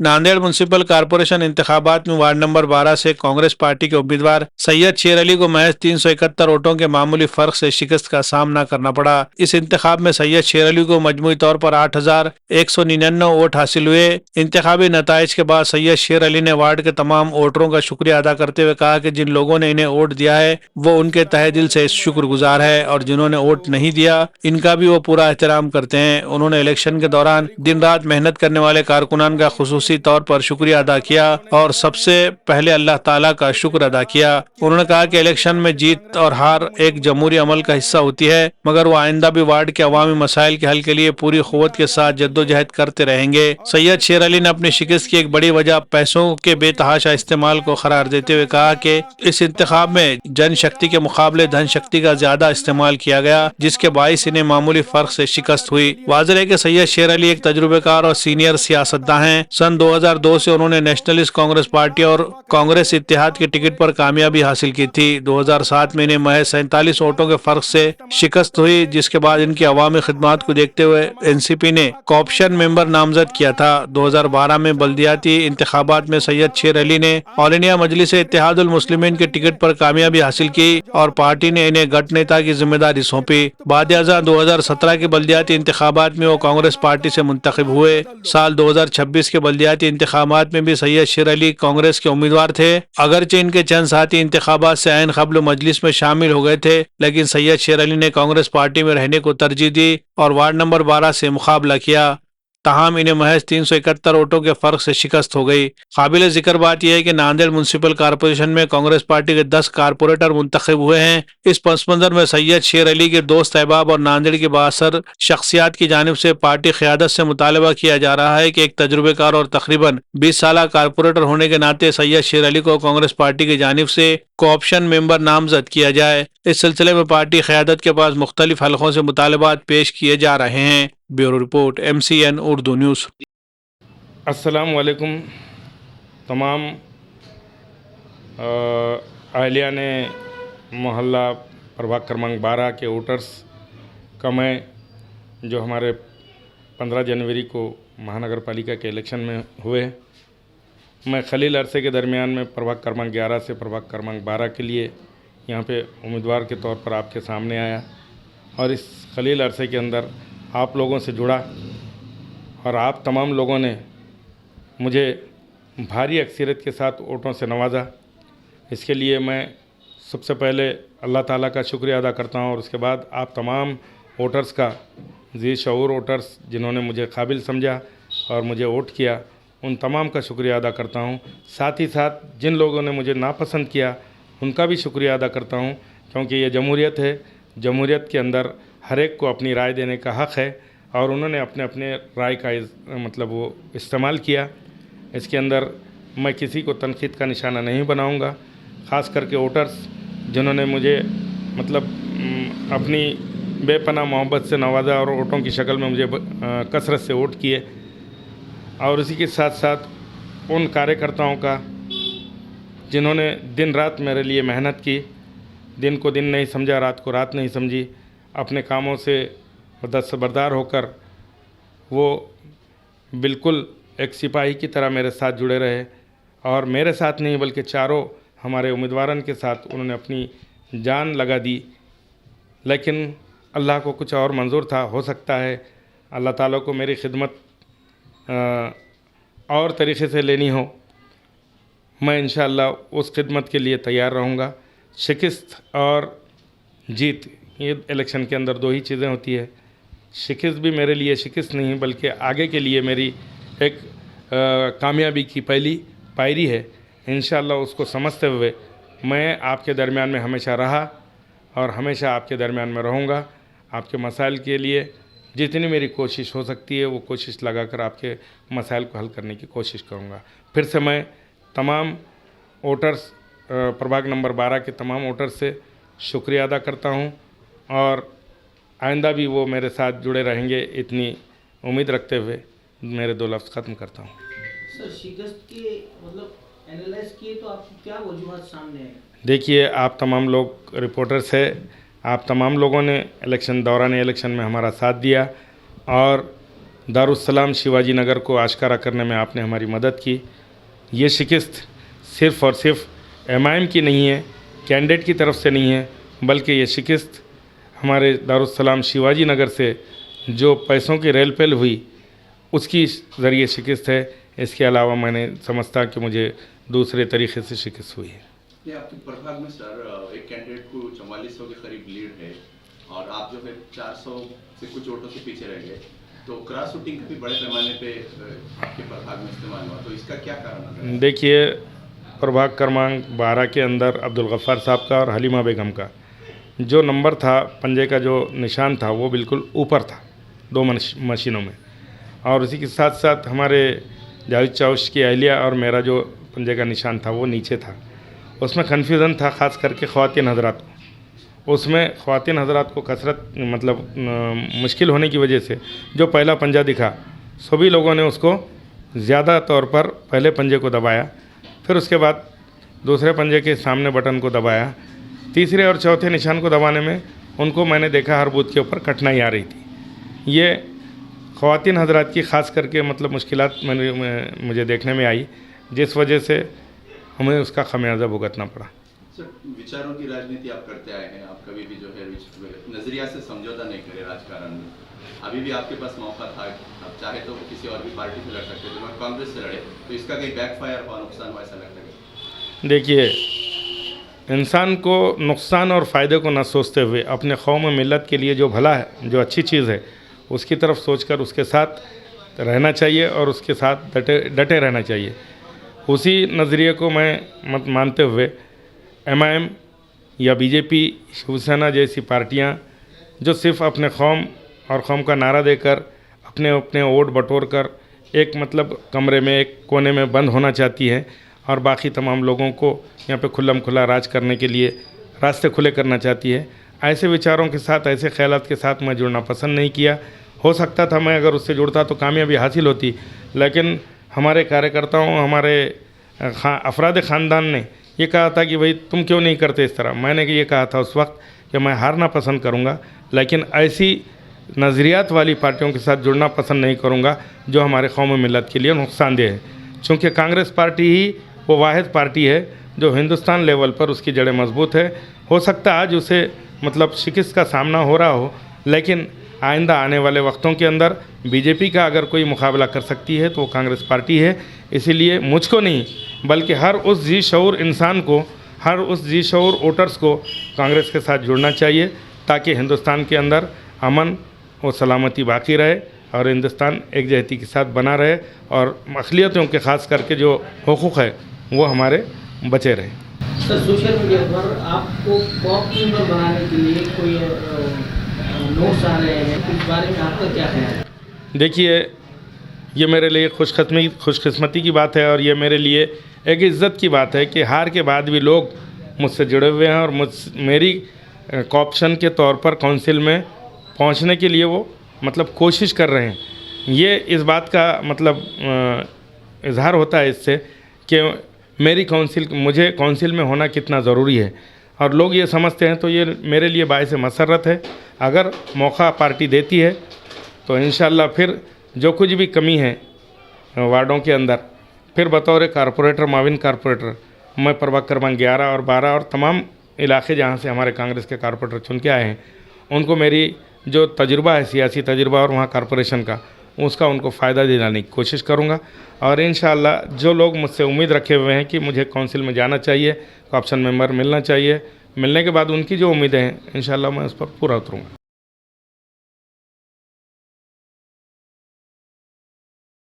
Nanded municipal corporation इंतखाबात में ward number 12 से कांग्रेस पार्टी के उम्मीदवार सैयद शेर अली को महज 371 वोटों के मामूली फर्क से शिकस्त का सामना करना पड़ा। इस इंतखाब में सैयद शेर अली को मजमूई तौर पर 8,199 वोट हासिल हुए। इंतखाबी नताइज के बाद सैयद शेर अली ने वार्ड के तमाम वोटरों का शुक्रिया अदा करते हुए कहा कि जिन लोगों ने इन्हें वोट दिया है वो उनके तहे दिल से शुक्रगुजार है और जिन्होंने वोट नहीं दिया इनका भी वो पूरा एहतराम करते हैं। उन्होंने इलेक्शन के दौरान दिन रात मेहनत करने वाले कारकुनान का खुसूसी तौर पर शुक्रिया अदा किया और सबसे पहले अल्लाह ताला का शुक्र अदा किया। उन्होंने कहा कि इलेक्शन में जीत और हार एक जमहूरी अमल का हिस्सा होती है, मगर वो आइंदा भी वार्ड के अवामी मसाइल के हल के लिए पूरी कुव्वत के साथ जद्दोजहद करते रहेंगे। सैयद शेर अली ने अपनी शिकस्त की एक बड़ी वजह पैसों के बेतहाशा इस्तेमाल को करार देते हुए कहा कि इस इंतखाब में जनशक्ति के मुकाबले धन शक्ति का ज्यादा इस्तेमाल किया गया, जिसके बाइस इन्हें मामूली फर्क से शिकस्त हुई। वाज़ेह है कि सैयद शेर अली एक तजुर्बेकार और सीनियर सियासतदान हैं। सन 2002 से उन्होंने नेशनलिस्ट कांग्रेस पार्टी और कांग्रेस इत्तेहाद के टिकट पर कामयाबी हासिल की थी। 2007 में इन्हें महज 47 वोटों के फर्क से शिकस्त हुई, जिसके बाद इनकी अवामी खिदमात को देखते हुए एनसीपी ने कॉप्शन मेंबर नामजद किया था। 2012 में बल्दियाती इंतखाबात में सैयद शेर अली ने ऑल इंडिया मजलिस इत्तेहादुल मुस्लिमीन के टिकट पर कामयाबी हासिल की और पार्टी ने इन्हें गठ नेता की जिम्मेदारी सौंपी। बाद 2017 के बल्दियाती इंतखाबात में वो कांग्रेस पार्टी से मुंतखब हुए। साल 2026 के बल्दियाती इंतखाबात में भी सैयद शेर अली कांग्रेस के उम्मीदवार थे। अगरचे इनके चंद साथी इंतखाबात से ऐन क़ब्ल मजलिस में शामिल हो गए थे, लेकिन सैयद शेर अली ने कांग्रेस पार्टी में रहने को तरजीह दी और वार्ड नंबर 12 से मुकाबला किया। ताहम इन्हें महज 371 वोटों के फर्क से शिकस्त हो गई। काबिल जिक्र बात यह है कि नांदेड़ म्युनिसिपल कॉर्पोरेशन में कांग्रेस पार्टी के 10 कारपोरेटर मुंतखब हुए हैं। इस पस मंजर में सैयद शेर अली के दोस्त अहबाब और नांदेड़ की बासर शख्सियात की जानिब से पार्टी क़यादत से मुतालबा किया जा रहा है कि एक तजुर्बेकार और तकरीबन 20 साल कारपोरेटर होने के नाते सैयद शेर अली को कांग्रेस पार्टी की जानिब से कोऑप्शन मेंबर नामजद किया जाए। इस सिलसिले में पार्टी क़यादत के पास मुख्तलिफ हलकों से मुतालबात पेश किए जा रहे हैं। Bureau report MCN Urdu news. अस्सलाम वालेकुम तमाम अहलिया ने मोहल्ला प्रभाग क्रमांक 12 के वोटर्स का मैं जो हमारे 15 जनवरी को महानगर पालिका के इलेक्शन में हुए, मैं खलील अरसे के दरमियान में प्रभाग क्रमांक 11 से प्रभाग क्रमांक 12 के लिए यहाँ पे उम्मीदवार के तौर पर आपके सामने आया और इस खलील अरसे के अंदर आप लोगों से जुड़ा और आप तमाम लोगों ने मुझे भारी अक्सरियत के साथ वोटों से नवाजा। इसके लिए मैं सबसे पहले अल्लाह ताला का शुक्रिया अदा करता हूँ और उसके बाद आप तमाम वोटर्स का, जी शऊर वोटर्स जिन्होंने मुझे काबिल समझा और मुझे वोट किया, उन तमाम का शुक्रिया अदा करता हूँ। साथ ही साथ जिन लोगों ने मुझे नापसंद किया उनका भी शुक्रिया अदा करता हूँ, क्योंकि ये जमहूरियत है। जमहूरियत के अंदर हर एक को अपनी राय देने का हक़ है और उन्होंने अपने अपने राय का मतलब वो इस्तेमाल किया। इसके अंदर मैं किसी को तनकीद का निशाना नहीं बनाऊंगा, ख़ास करके वोटर्स जिन्होंने मुझे मतलब अपनी बेपनाह मोहब्बत से नवाजा और वोटों की शक्ल में मुझे कसरत से वोट किए। और इसी के साथ साथ उन कार्यकर्ताओं का जिन्होंने दिन रात मेरे लिए मेहनत की, दिन को दिन नहीं समझा, रात को रात नहीं समझी, अपने कामों से दस्तबरदार होकर वो बिल्कुल एक सिपाही की तरह मेरे साथ जुड़े रहे और मेरे साथ नहीं बल्कि चारों हमारे उम्मीदवारों के साथ उन्होंने अपनी जान लगा दी। लेकिन अल्लाह को कुछ और मंजूर था। हो सकता है अल्लाह ताला को मेरी खिदमत और तरीक़े से लेनी हो। मैं इंशाअल्लाह उस खिदमत के लिए तैयार रहूँगा। शिकस्त और जीत, ये इलेक्शन के अंदर दो ही चीज़ें होती है। शिकस्त भी मेरे लिए शिकस्त नहीं बल्कि आगे के लिए मेरी एक कामयाबी की पहली पायरी है। इंशाअल्लाह उसको समझते हुए मैं आपके दरमियान में हमेशा रहा और हमेशा आपके दरमियान में रहूँगा। आपके मसाइल के लिए जितनी मेरी कोशिश हो सकती है वो कोशिश लगाकर आपके मसाइल को हल करने की कोशिश करूँगा। फिर से मैं तमाम वोटर्स, प्रभाग नंबर 12 के तमाम वोटर्स से शुक्रिया अदा करता हूँ और आइंदा भी वो मेरे साथ जुड़े रहेंगे, इतनी उम्मीद रखते हुए मेरे दो लफ्ज़ ख़त्म करता हूँ। सर, शिकस्त के मतलब एनालाइज किए तो आपको क्या वजूहत सामने है? देखिए, आप तमाम लोग रिपोर्टर्स हैं, आप तमाम लोगों ने दौरान इलेक्शन में हमारा साथ दिया और दारुस्सलाम शिवाजी नगर को आश्कारा करने में आपने हमारी मदद की। ये शिकस्त सिर्फ़ और सिर्फ एमआईएम की नहीं है, कैंडिडेट की तरफ से नहीं है, बल्कि ये शिकस्त हमारे दारुस्सलाम शिवाजी नगर से जो पैसों की रेल पेल हुई उसकी ज़रिए शिकस्त है। इसके अलावा मैंने समझता कि मुझे दूसरे तरीक़े से शिकस्त हुई है। ये आपके प्रभाग में सर एक कैंडिडेट को 4400 के करीब लीड है और आप जो है 400 से कुछ वोटों से पीछे रह गए, तो क्रॉस वोटिंग भी बड़े पैमाने पे आपके प्रभाग में इस्तेमाल हुआ, तो इसका क्या कारण है? देखिए, प्रभाग क्रमांक 12 के अंदर अब्दुल गफ़ार साहब का और हलीमा बेगम का जो नंबर था, पंजे का जो निशान था, वो बिल्कुल ऊपर था 2 मशीनों में, और उसी के साथ साथ हमारे जावेद चौश की अहलिया और मेरा जो पंजे का निशान था वो नीचे था। उसमें कन्फ्यूज़न था, ख़ास करके ख़वातीन हज़रात को। उसमें ख़वातीन हज़रात को कसरत मुश्किल होने की वजह से जो पहला पंजा दिखा, सभी लोगों ने उसको ज़्यादा तौर पर पहले पंजे को दबाया, फिर उसके बाद दूसरे पंजे के सामने बटन को दबाया, तीसरे और चौथे निशान को दबाने में उनको मैंने देखा हर बूथ के ऊपर कठिनाई आ रही थी। ये ख़वातीन हज़रात की ख़ास करके मुश्किलात मुझे देखने में आई, जिस वजह से हमें उसका खमियाजा भुगतना पड़ा। सर, विचारों की राजनीति आप करते आए हैं, आप कभी भी जो है नज़रिया से समझौता नहीं करे राजकारण में। अभी भी आपके पास मौका था, आप चाहे तो किसी और भी पार्टी से लड़ सकते थे, मगर कांग्रेस से लड़े, तो इसका कहीं बैकफायर हुआ, नुकसान हुआ, ऐसा लगता है? देखिए, इंसान को नुकसान और फ़ायदे को न सोचते हुए अपने कौम और मिलत के लिए जो भला है, जो अच्छी चीज़ है, उसकी तरफ सोचकर उसके साथ रहना चाहिए और उसके साथ डटे रहना चाहिए। उसी नज़रिए को मैं मानते हुए एमआईएम या बीजेपी, शिवसेना जैसी पार्टियां जो सिर्फ़ अपने कौम और कौम का नारा देकर अपने अपने वोट बटोर कर एक कमरे में, एक कोने में बंद होना चाहती हैं और बाकी तमाम लोगों को यहाँ पे खुल्लम खुला राज करने के लिए रास्ते खुले करना चाहती है, ऐसे विचारों के साथ, ऐसे ख्यालात के साथ मैं जुड़ना पसंद नहीं किया। हो सकता था मैं अगर उससे जुड़ता तो कामयाबी हासिल होती, लेकिन हमारे कार्यकर्ताओं, हमारे अफराद ख़ानदान ने ये कहा था कि भाई तुम क्यों नहीं करते इस तरह। मैंने ये कहा था उस वक्त कि मैं हारना पसंद करूँगा, लेकिन ऐसी नज़रियात वाली पार्टियों के साथ जुड़ना पसंद नहीं करूँगा जो हमारे कौम मिलत के लिए नुकसानदेह है। चूँकि कांग्रेस पार्टी ही वो वाहिद पार्टी है जो हिंदुस्तान लेवल पर उसकी जड़ें मजबूत है। हो सकता है आज उसे शिकस्त का सामना हो रहा हो, लेकिन आइंदा आने वाले वक्तों के अंदर बीजेपी का अगर कोई मुकाबला कर सकती है तो वो कांग्रेस पार्टी है। इसीलिए मुझको नहीं, बल्कि हर उस जी शऊर इंसान को, हर उस जी शऊर वोटर्स को कांग्रेस के साथ जुड़ना चाहिए, ताकि हिंदुस्तान के अंदर अमन और सलामती बाकी रहे और हिंदुस्तान एकजहती के साथ बना रहे और अक़लियतों के ख़ास करके जो हुकूक़ है वो हमारे बचे रहे। सर, सोशल मीडिया पर आपको पॉपुलर बनाने के लिए कोई नोट्स आ रहे हैं, इस बारे में आपका क्या ख्याल है? देखिए, ये मेरे लिए खुशकिस्मती की बात है और ये मेरे लिए एक इज़्ज़त की बात है कि हार के बाद भी लोग मुझसे जुड़े हुए हैं और मेरी ऑप्शन के तौर पर काउंसिल में पहुंचने के लिए वो कोशिश कर रहे हैं। ये इस बात का इजहार होता है इससे कि मुझे काउंसिल में होना कितना ज़रूरी है, और लोग ये समझते हैं, तो ये मेरे लिए बाइस मसरत है। अगर मौका पार्टी देती है तो इंशाअल्लाह फिर जो कुछ भी कमी है वार्डों के अंदर, फिर बतौर कारपोरेटर, माविन कारपोरेटर, मैं प्रभाग क्रमांक 11 और 12 और तमाम इलाके जहाँ से हमारे कांग्रेस के कारपोरेटर चुन के आए हैं, उनको मेरी जो तजुर्बा है, सियासी तजुर्बा और वहाँ कारपोरेशन का, उसका उनको फ़ायदा दिलाने की कोशिश करूँगा। और इंशाअल्लाह जो लोग मुझसे उम्मीद रखे हुए हैं कि मुझे काउंसिल में जाना चाहिए, ऑप्शन मेंबर मिलना चाहिए, मिलने के बाद उनकी जो उम्मीदें हैं इंशाअल्लाह मैं उस पर पूरा उतरूँगा।